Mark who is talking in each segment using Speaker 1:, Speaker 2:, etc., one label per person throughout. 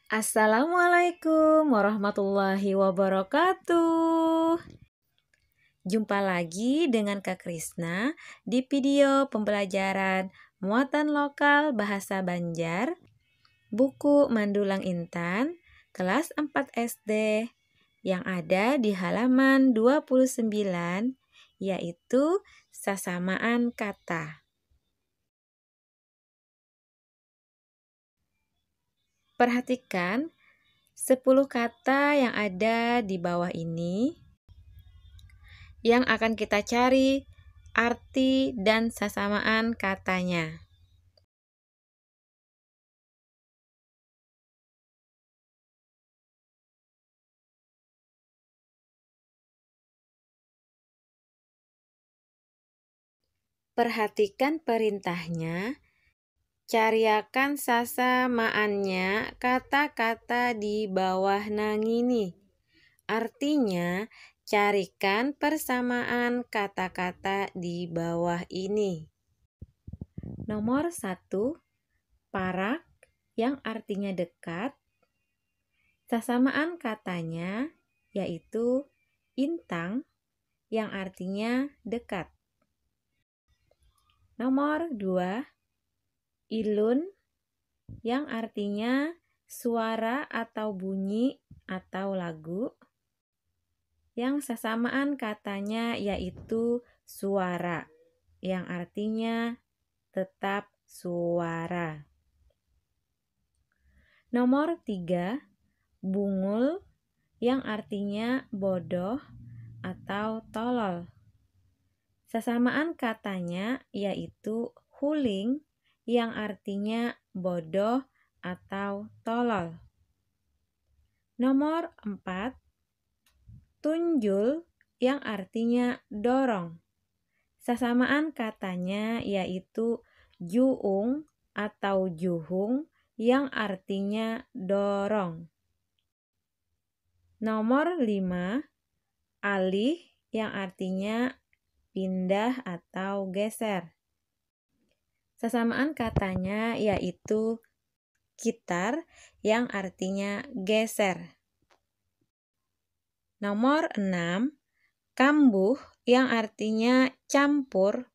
Speaker 1: Assalamualaikum warahmatullahi wabarakatuh. Jumpa lagi dengan Kak Krisna di video pembelajaran Muatan Lokal Bahasa Banjar, buku Mandulang Intan, kelas 4 SD, yang ada di halaman 29, yaitu sasamaan kata. Perhatikan 10 kata yang ada di bawah ini yang akan kita cari arti dan sasamaan katanya. Perhatikan perintahnya. Cariakan sasamaannya kata-kata di bawah nangini. Artinya, carikan persamaan kata-kata di bawah ini. Nomor 1, parak yang artinya dekat. Sasamaan katanya yaitu intang yang artinya dekat. Nomor 2, ilun yang artinya suara atau bunyi atau lagu, yang sasamaan katanya yaitu suara yang artinya tetap suara. Nomor 3, bungul yang artinya bodoh atau tolol. Sasamaan katanya yaitu huling yang artinya bodoh atau tolol. Nomor 4, tunjul yang artinya dorong. Sasamaan katanya yaitu juung atau juhung yang artinya dorong. Nomor 5, alih yang artinya pindah atau geser. Sasamaan katanya yaitu kitar yang artinya geser. Nomor 6, kambuh yang artinya campur.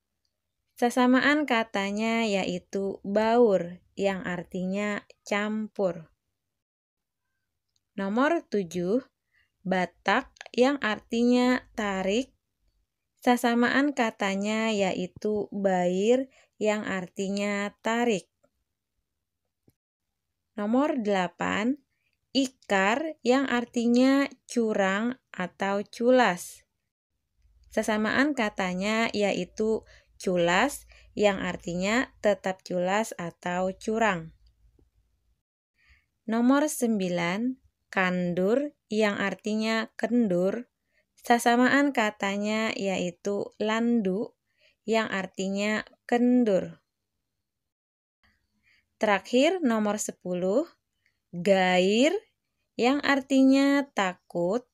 Speaker 1: Sasamaan katanya yaitu baur yang artinya campur. Nomor 7, batak yang artinya tarik. Sasamaan katanya yaitu bair yang artinya tarik. Nomor 8, ikar yang artinya curang atau culas. Sasamaan katanya yaitu culas yang artinya tetap culas atau curang. Nomor 9, kandur yang artinya kendur. Sasamaan katanya yaitu landu yang artinya kendur. Terakhir nomor 10, gair yang artinya takut.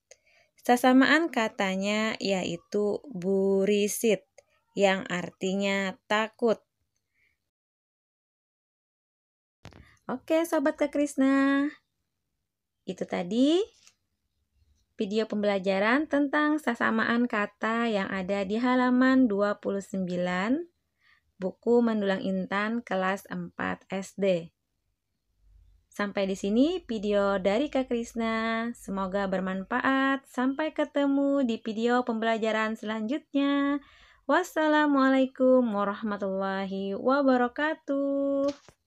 Speaker 1: Sasamaan katanya yaitu burisit yang artinya takut. Oke Sobat Kak Krisna, itu tadi video pembelajaran tentang sasamaan kata yang ada di halaman 29 buku Mandulang Intan kelas 4 SD. Sampai di sini video dari Kak Krisna. Semoga bermanfaat. Sampai ketemu di video pembelajaran selanjutnya. Wassalamualaikum warahmatullahi wabarakatuh.